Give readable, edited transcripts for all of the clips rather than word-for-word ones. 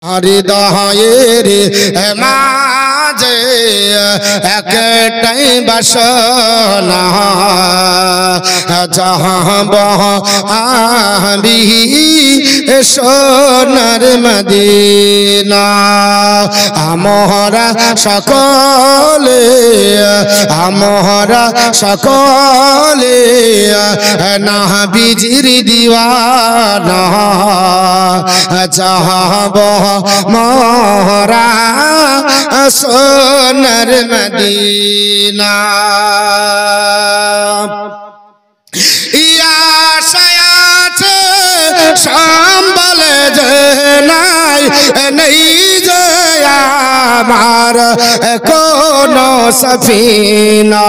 হৃদয়ের মাঝে একটাই বাসনা চাহব আমি সোনার মদিনা আমরা সকলে নবীজির দিওয়ানা চাহব মোরা সোনার মদিনা ইয়াশায়াছে সম্বল যে নাই যে আমার কোনো সফিনা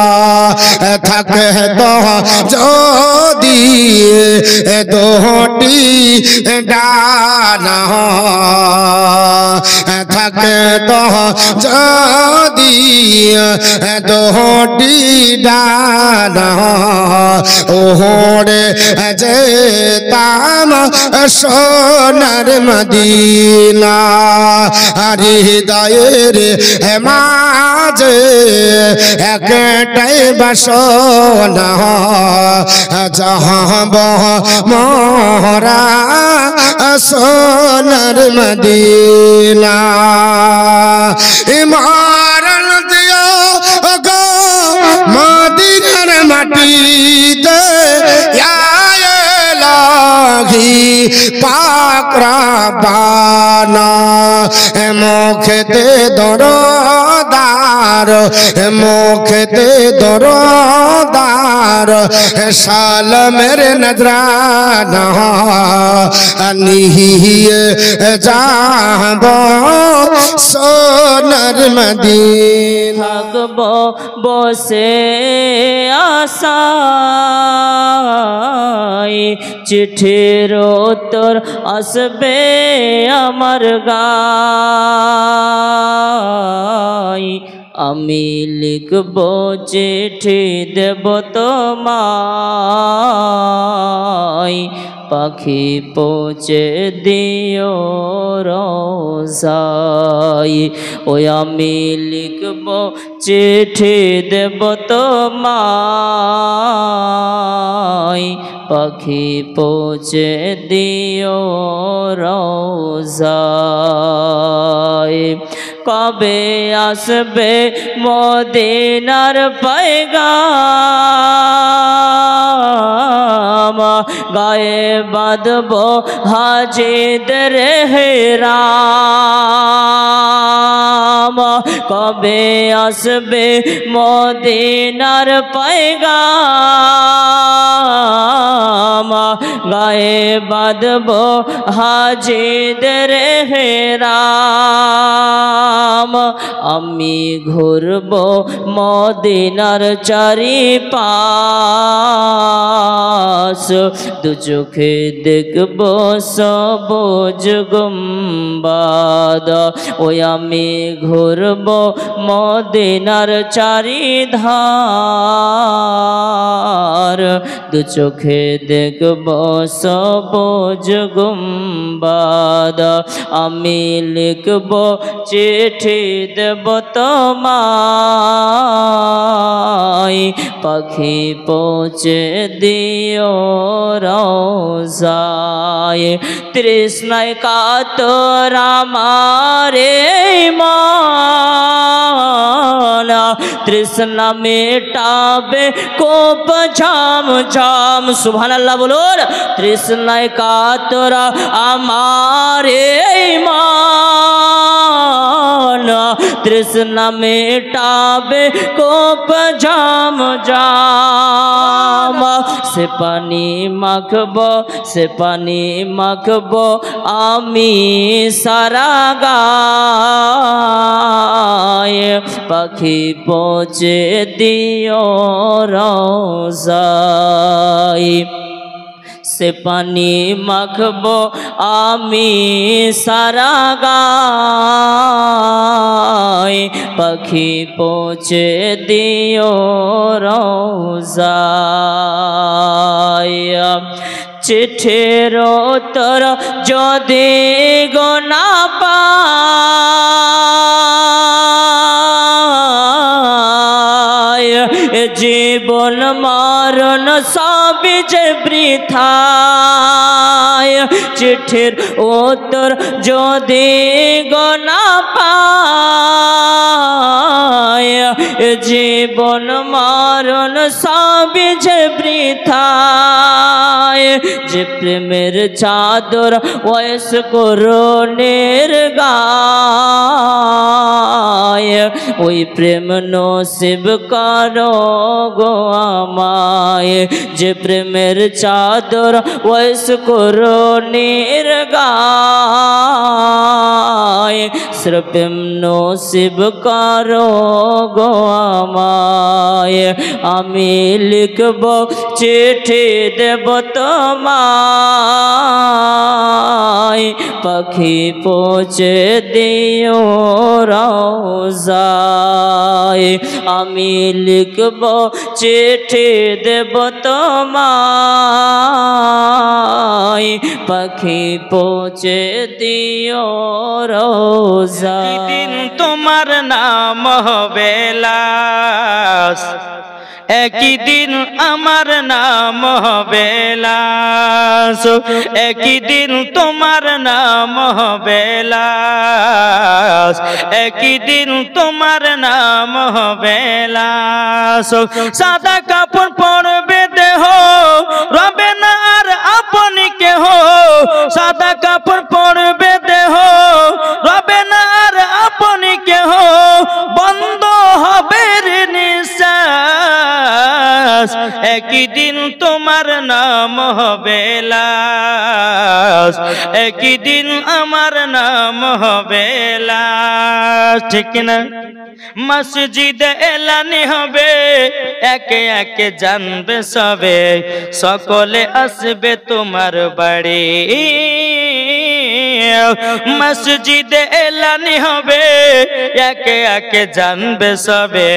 থাকে তো যদি দুটি ডানা থাকে তো যদি দুটি ডানা ওরে যেতাম সোনার মদিনা হৃদয়ের মাঝে একটাই বাসনা চাহব মোরা সোনার মদিনা মরণ দিও গো মদিনার মাটিতে পাক রাব্বানা মুখেতে দরদার সালামের নজরানা নিহিয়ে যাব সোনার মদিনা থাকব বসে আশায় চিঠির উত্তর আসবে আমার গায় আমি লিখব চিঠি দেব তোমায় পাখি পৌঁছে দিও রোজায় ওই আমি লিখব চিঠি দেব তোমায় পাখি পৌঁছে দিও রোজায় কবে আসবে মদিনার পয়গাম গায়ে বাঁধব হাজিদের হেরাম কবে আসবে মদিনার পয়গাম গায়ে বাঁধব হাজিদের হেরাম আমি ঘুরব মদিনার চারিপাশ দু চোখে দেখব সবুজ গুম্বাদ ওই আমি ঘুরব মদিনার চারিধার দু চোখে দেখব সবুজ গুম্বাদ আমি লিখব চিঠি দেব তোমায় পাখি পৌঁছে দিও রোজায় তৃষ্ণায় কাতর আমারে মন তৃষ্ণা মেটাবে কোপ ঝাম ঝাম সুবহানাল্লাহ বলুন তৃষ্ণায় কাতর আমারে মন তৃষ্ণা মেটাবে কোপ ঝাম ঝাম সে পানি মাখবো আমি সারা গায়ে পাখি পৌঁছে দিও রোজায় से पानी माखबो आमी सारा गाय पखी पहुँचे दियो रोजाया चिठेर उत्तर जदि गो ना पा যে বৃথায় চিঠির উত্তর যদি গোনা পায় জীবন মরণ সবই যে বৃথায় যে প্রেমের চাদর ওয়েস করুণের গায় ওই প্রেম নসিব করো গো আমায় যে প্রেমের চাদর ওয়েস করুণের গায় সে প্রেম নসিব করো গো আমায় আমি লিখব চিঠি দেব তোমায় পাখি পৌঁছে দিও রওজায় আমি লিখব চিঠি দেব তোমায় পাখি পৌঁছে দিও রওজায় দিন তোমার নাম হবে লাশ একই দিন আমার নাম হবে লাশ একই দিন তোমার নাম হবে লাশ একই দিন তোমার নাম হবে লাশ সাদা কাপড় পরবে দেহ রবে না আর আপনি কেহ সাদা কাপড় পরবে দেহ রবে না আর আপনি কেহ বন্ধ হবে নিঃশ্বাস একই দিন তোমার নাম হবে লাশ একই দিন আমার নাম হবে লাশ ঠিক না মসজিদে এলানি হবে একে একে জানবে সবে সকলে আসবে তোমার বাড়ি মসজিদে এলানি হবে একে একে জানবে সবে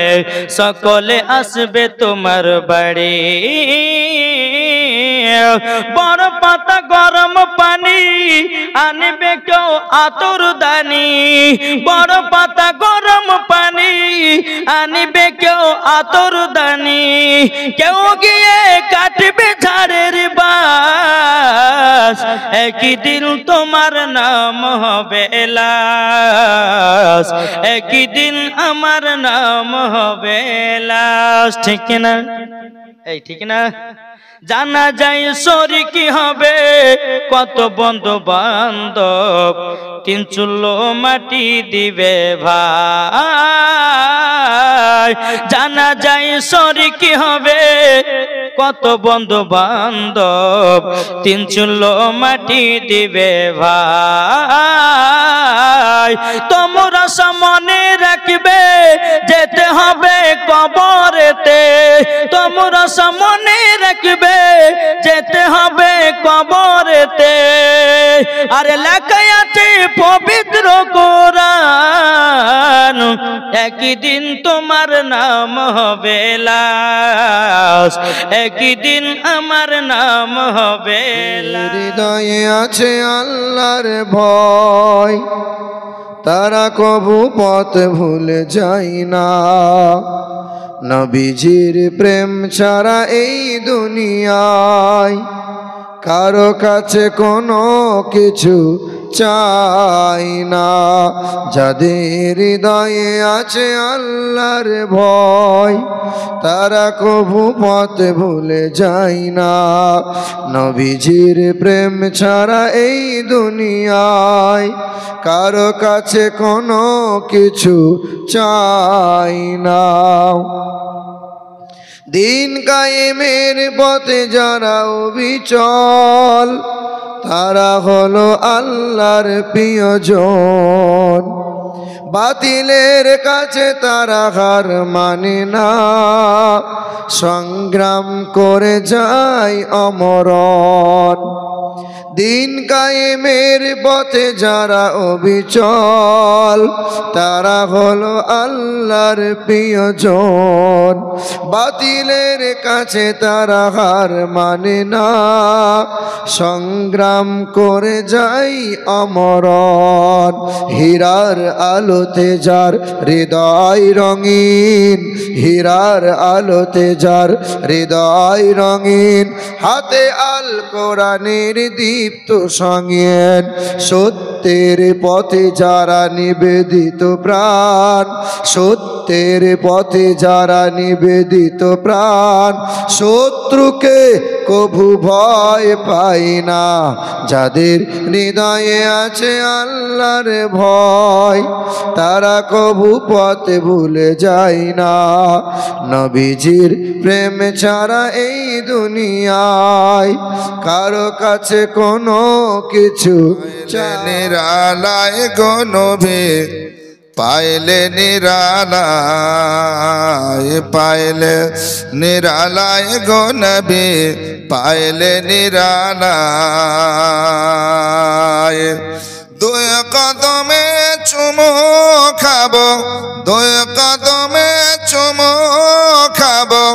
সকলে আসবে তোমার বাড়ি বড় পাতা গরম পানি আনবে কেউ আতর দানি বড় পাতা গরম পানি আনবে কেউ আতর দানি কেউ গিয়ে কাটবে ঝাড়ের বাস একই দিন তোমার নাম হবে লাশ একই দিন আমার নাম হবে লাশ ঠিক না এই ঠিক না জানা যায় শরীকি হবে কত বন্ধু বান্ধব তিন চুলো মাটি দিবে ভাই জানা যায় শরীকি হবে কত বন্ধু বান্ধব তিন চুলো মাটি দিবে ভাই তোমরা মনে রাখবে যেতে হবে কবরেতে তোমরা মনে রাখবে যেতে হবে কবরেতে আরে লেখা আছে পবিত্র কোরআন একই দিন তোমার নাম হবে লাশ একই দিন আমার নাম হবে লাশ হৃদয়ে আছে আল্লাহর ভয় তারা কবু পথ ভুলে যায় না নবীজির প্রেম ছাড়া এই দুনিয়ায় কারো কাছে কোনো কিছু চাই না যাদের হৃদয়ে আছে আল্লাহর ভয় তারা কবু পথ ভুলে যায় না নবীজির প্রেম ছাড়া এই দুনিয়ায় কারো কাছে কোনো কিছু চাই না দিন কায়েমের পথে যারা অবিচল তারা হলো আল্লাহর প্রিয়জন বাতিলের কাছে তারা হার মানে না সংগ্রাম করে যায় অমরণ দিন কায়েমের পথে যারা অবিচল তারা হলো আল্লাহর প্রিয়জন। বাতিলের কাছে তারা হার মানে না, সংগ্রাম করে যাই অমরণ। হীরার আলোতে যার হৃদয় রঙিন, হীরার আলোতে যার হৃদয় রঙিন, হাতে আল কোরআনের দীপ্ত সঙ্গেন। সত্যের পথে যারা নিবেদিত প্রাণ, সত্যের পথে যারা নিবেদিত প্রাণ, শত্রুকে কভু ভয় পাই না, যাদের হৃদয়ে আছে আল্লাহর ভয়, তারা কভু পথে ভুলে যায় না। নবীজির প্রেম ছাড়া এই দুনিয়ায় কারো কাছে কোনো কিছু নিরালায় গো নবী, পাইলে নিরালায়, পাইলে নিরালায় গো নবী, পাইলে নিরালায়। দুই কদমে চুমো খাবো, দুই কদমে চুমো খাবো,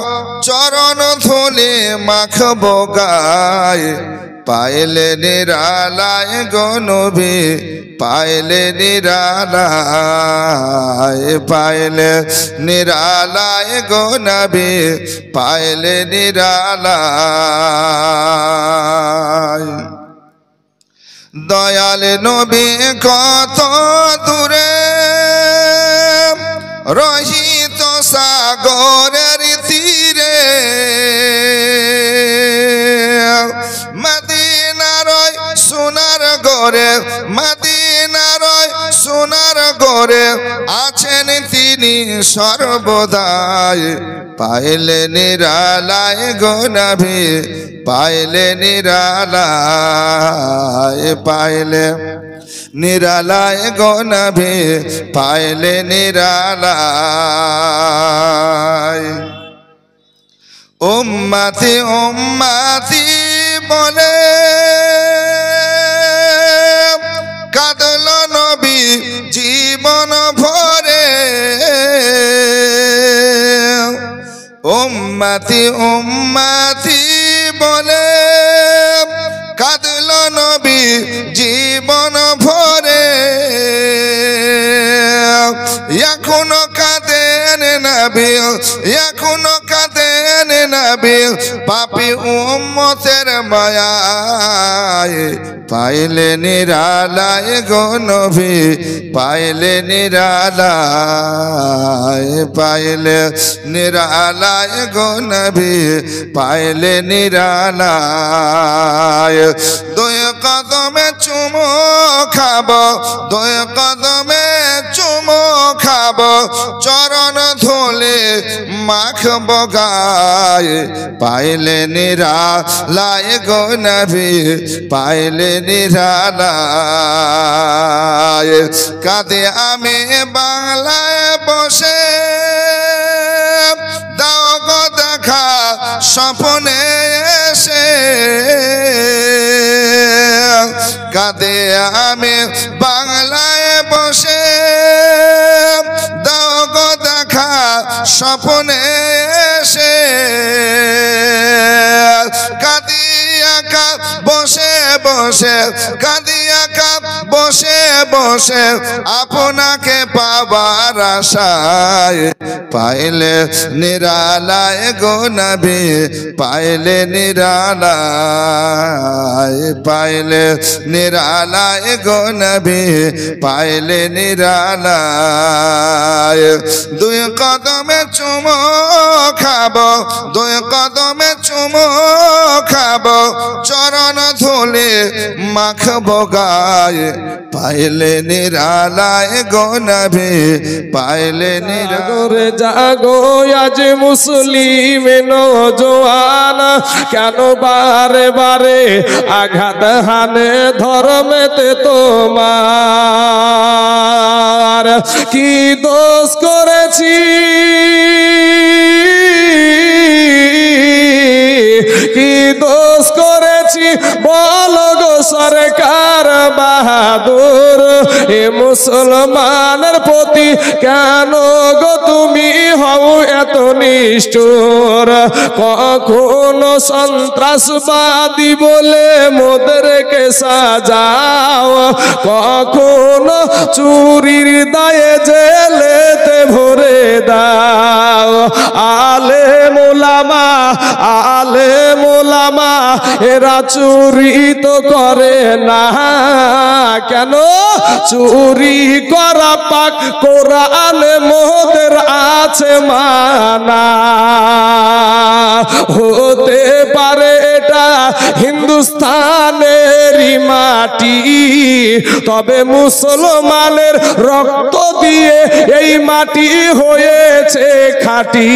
চরণ ধুলি মাখবো গায়, পাইলে নিরালায় গো নবী, পাইলে নিরালায়, পাইলে নিরালায় গো নবী, পাইলে নিরালায়। দয়াল নবী কত দূরে রহিত সাগরের তীরে, মদিনার সোনার গড়ে, মদিনার সোনার গড়ে আছেন তিনি সর্বদাই, পাইলে নিরালায় গো নবী, পাইলে নিরালায়, পাইলে নিরালায় গো নবী, পাইলে নিরালায়। উম্মতি উম্মতি বলে কাঁদল নবী জীবন ভরে, উম্মতি উম্মতি বলে কাঁদল নবী জীবন ভরে, এখনো কাঁদেন নবী, এখনো কাঁদেন নবী, পাপী উম্মতের মায়ায়, পাইলে নিরালায় গো নবী, পাইলে নিরালায়, পাইলে নিরালায় গো নবী, পাইলে নিরালায়। দুই কদমে চুমো খাবো, দুই কদমে চুমো খাবো, চরণ ধুলে মাখবো গায়ে, পাইলে নিরালায় গো নবী, পাইলে নিরালায়। কাঁদে আমি বাংলায় বসে, দাও গো দেখা স্বপ্নে এসে, কাঁদে আমি বাংলায় বসে, দাও গো দেখা স্বপ্নে এসে, কাঁদিয়া কাঁদ বসে বসে, কাঁদিয়া কাঁদ বসে বসে, আপনাকে পাবার আশায়, পাইলে নিরালায় গো নবী, পাইলে নিরালায়, পাইলে নিরালায় গো নবী, পাইলে নিরালায়। দুই কদমে চুমো খাবো, দুই কদমে চুমো খাবো, চরণ ধুলে মাখবো গায়ে, পাইলে নিরালায় গো নবী, পাইলে নিরালায়। জাগো আজ মুসলিম নওজোয়ান, কেন বারে বারে আঘাত হানে ধর্মেতে তোমার, কি দোষ করেছি, কি দোষ করেছি বলো গো বাহাদুর এ মুসলমানের প্রতি কেন গো তুমি হও এত নিষ্ঠুর কখনো সন্ত্রাসবাদী বলে মোদেরকে সাজাও কখনো চুরির দায়ে জেলেতে ভরে দাও আলে মোলামা এরা চুরি তো করে না কেন চুরি করা পাক কোরআনে মোদের আছে মানা হতে পারে এটা হিন্দুস্তানেরই মাটি তবে মুসলমানের রক্ত দিয়ে এই মাটি হয়েছে খাঁটি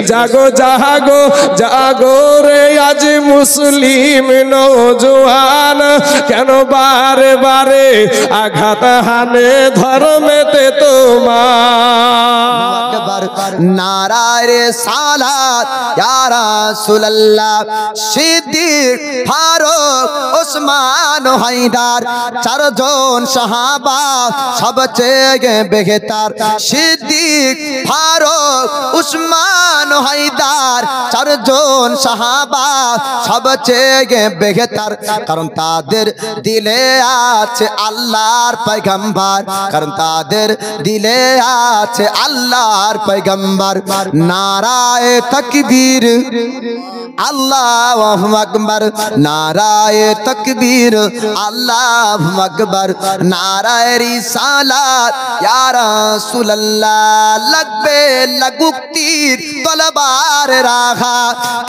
জাগো জাগো জাগো রে আজ মুসলিম নওজোয়ান কেন বারে বারে আঘাত হানে ধর্মেতে তোমার নারায়ে রিসালাত ইয়া রাসূলুল্লাহ সিদ্দিক ফারুক ওসমান হায়দার চারজন সাহাবা সবচেয়ে বেহতর সিদ্দিক ফারুক ওসমান হায়দার চারজন সাহাবা সবচেয়ে বেহতর কারণ তাদের দিলে আছে আল্লাহর পয়গম্বর কারণ তাদের দিলে আছে আল্লাহর পয়গম্বর নারায়ে তাকবীর আল্লাহু আকবার নারায়ে তাকবীর আল্লাহু আকবার নারায়ে রিসালাত ইয়া রাসূলুল্লাহ লাগবে লাগুক তীর তলবার রাখা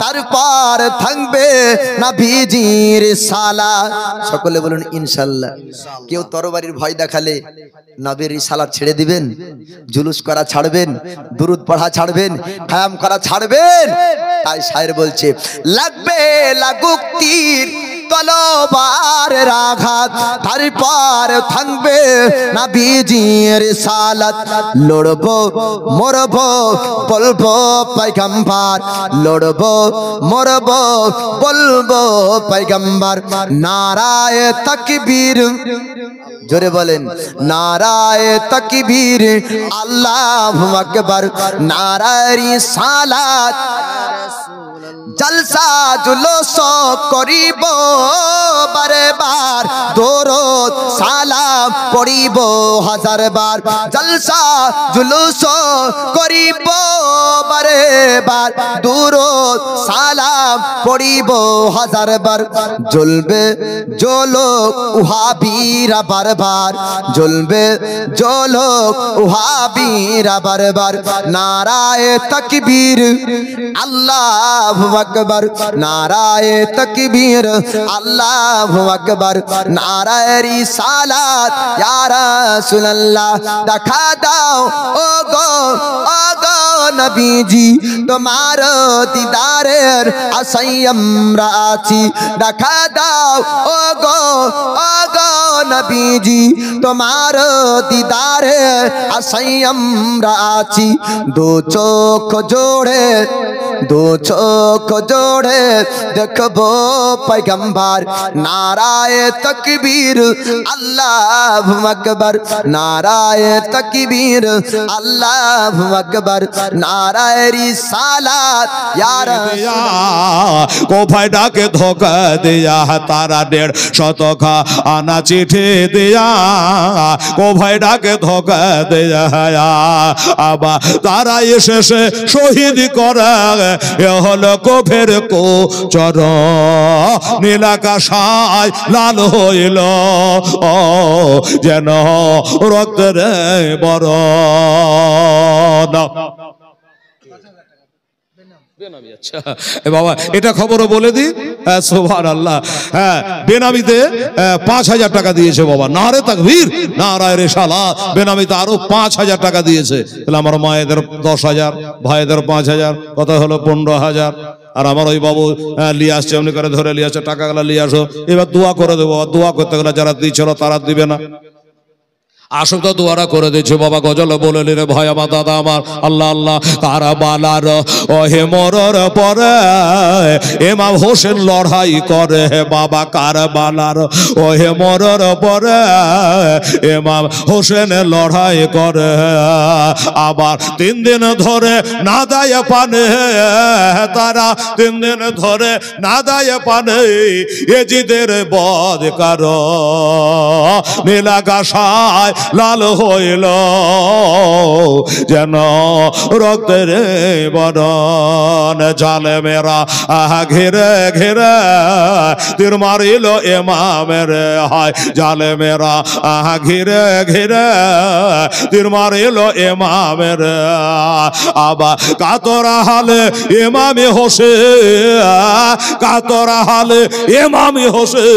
তারপর থাকবে নবীজির রিসালাত সকলে বলুন ইনশাআল্লাহ কেউ তরবারির ভয় দেখালে নবীর রিসালাত ছেড়ে দিবেন জুলুস করা ছাড়বেন দুরূদ পড়া ছাড়বেন কায়াম করা ছাড়বেন তাই শায়ের বলছে লাগবে লাগুক তীর তলোয়ার আঘাত তারপর থাকবে নবীজির রিসালাত লড়বো মরবো বলবো পয়গম্বর লড়বো মরবো বলবো পয়গম্বর নারায়ে তাকবীর জোরে বলেন নারায়ে তাকবীর আল্লাহু আকবার নারায়ে রিসালাত জলসা জুলুস করিব বারে বার দরুদ সালাম পড়িব হাজার বার জলসা জুলুস করিব বারে বার দরুদ সালাম পড়িব হাজার বার জ্বলবে জ্বলুক ওয়াহাবীরা বারবার জ্বলবে জ্বলুক ওয়াহাবীরা বারবার নারায়ে তাকবীর আল্লাহু আকবার নারায়ে তাকবীর আল্লাহু আকবার নারায়ে রিসালাত ইয়া রাসূলুল্লাহ দেখা দাও ও গো নবীজি তোমার দিদারের আশায় আমরা আছি দেখা দাও ও গো নবীজি তোমার দিদারের আশায় আমরা আছি দু চোখ জোড়ে দেখবো পয়গম্বর নারায়ে তাকবীর আল্লাহু আকবার নারায়ে তাকবীর আল্লাহু আকবার নারায়ে রিসালাত ইয়া রাসূলুল্লাহ को फायदा के धोखा दिया तारा 150 का आना चिट्ठी दिया को फायदा के धोखा दिया आबा तारा এসে শহীদ করা এ হলো কোফের কো চর নীলাকাশায় লাল হইল যেন রক্তের বরণ বাবা এটা খবরও বলে দি সুবহানাল্লাহ হ্যাঁ বেনামিতে 5000 টাকা দিয়েছে বাবা নারে তাকবীর নারায়ে রিসালাত বেনামিতে আরো 5000 টাকা দিয়েছে তাহলে আমার মায়েদের 10000 ভাইদের 5000 কত হলো 15000 আর আমার ওই বাবু নিয়ে আসছে এমনি করে ধরে নিয়ে আসছে টাকাগুলো নিয়ে আসো এবার দোয়া করে দেবো দোয়া করতে গেলে যারা দিয়েছিল তারা দিবে না আসুক তো দুয়ারা করে দিচ্ছি বাবা। গজল বলে নিলে ভয় আমার দাদা আমার। আল্লাহ আল্লাহ। কারবালার ওহে মরর পরে ইমাম হোসেন লড়াই করে বাবা। কারবালার ওহে মরর পরে ইমাম হোসেন লড়াই করে। আবার 3 দিন ধরে না দেয় পানে তারা, 3 দিন ধরে না দেয় পানে এজিদের বদ কার নীলাকাশায় লাল হইল যেন রক্তের বরণ। জালেমেরা ঘিরে ঘিরে তীর মারিল ইমামের হয়। জালেমেরা ঘিরে ঘিরে তীর মারিল ইমামের। আবার কাতরা হালে ইমামি হোসে, কাতরা হালে ইমামি হোসে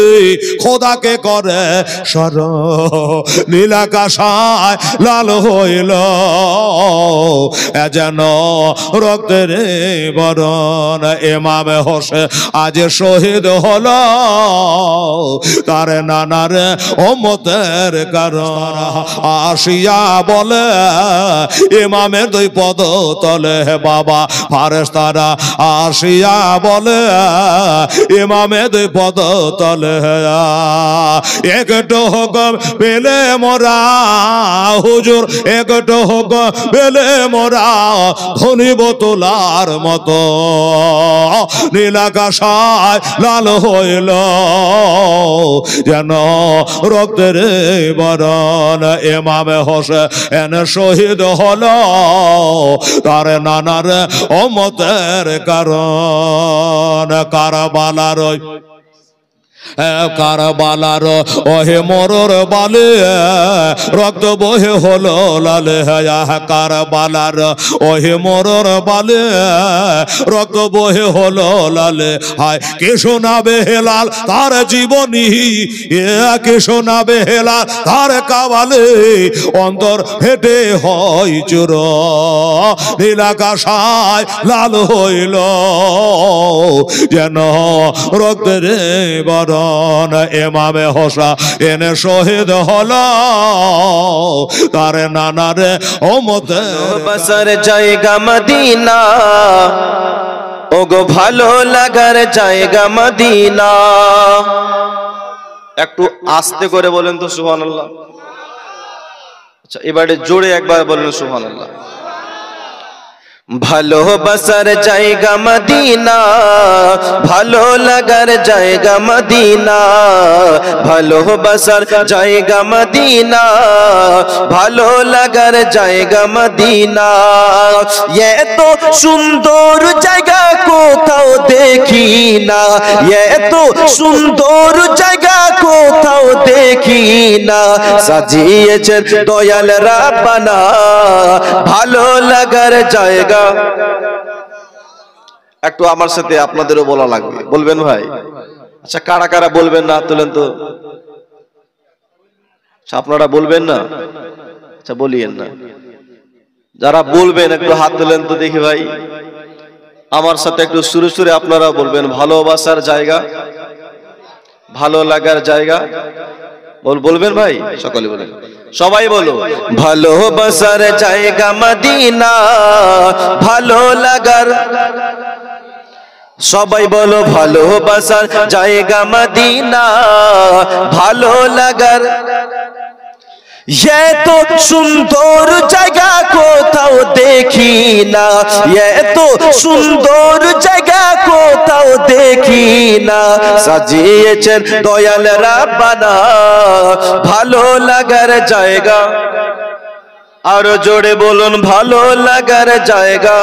খোদাকে করে সর নীলাকাশায় লাল হইল যেন রক্তের বরণ। ইমাম হোসেন আজ শহীদ হল তার নানার উম্মতের কারণ। আসিয়া বলে ইমামের 2 পদ তলে বাবা ফারেশতারা। আসিয়া বলে ইমামের 2 পদ তলে একটু হুকুম পেলে মোরা হুজুর, একটু হুকুম পেলে মোরা ধনিব তোলার মতো নীলাকাশায় লাল হইল যেন রক্তের বরণ। ইমাম হোসেন শহীদ হল তার নানার উম্মতের কারণ। কারবালার কারবালার ওহে মরর বালে রক্ত বহে হলো লালে। কারবালার ওহে মরর বালে রক্ত বহে হলো লালে। হায় কে শোনাবে হেলাল তার জীবনী, কে শোনাবে হেলাল তার কাবালে অন্তর ফেটে হয় চুর নীলাকাশায় লাল হইল যেন রক্তের বরণ। ইমামে হোসেন শহীদ হল তার নানার উম্মতের বসার জায়গা মদিনা, ওগো ভালো লাগার জায়গা মদিনা। একটু আস্তে করে বলেন তো সুবহানাল্লাহ। আচ্ছা এবারে জোরে একবার বলেন সুবহানাল্লাহ। ভালোবাসার জায়গা মদিনা, ভালো লাগার জায়গা মদিনা। ভালোবাসার জায়গা মদিনা, ভালো লাগার জায়গা মদিনা। এত সুন্দর জায়গা কোথাও দেখি না, এত সুন্দর জায়গা কোথাও দেখি না। সাজিয়েছেন দয়াল রাব্বানা ভালো লাগার জায়গা। একটু আমার সাথে আপনাদেরও বলা লাগবে, বলবেন ভাই? আচ্ছা কারা কারা বলবেন না তোলেন তো। আপনারা বলবেন না? আচ্ছা বলিয়েন না। যারা বলবেন একটু হাত তোলেন তো দেখি ভাই। আমার সাথে একটু সুরে সুরে আপনারা বলবেন ভালোবাসার জায়গা, ভালো লাগার জায়গা। বলবেন ভাই? সকলে বলেন, সবাই বলো। ভালোবাসার জায়গা মদিনা, ভালো লাগার। সবাই বলো ভালোবাসার জায়গা মদিনা, ভালো লাগার। এত সুন্দর জায়গা কোথাও দেখি না, এত সুন্দর জায়গা কোথাও দেখি না। সাজিয়েছেন দয়াল রাব্বানা ভালো লাগার জায়গা। আরো জোরে বলুন ভালো লাগার জায়গা।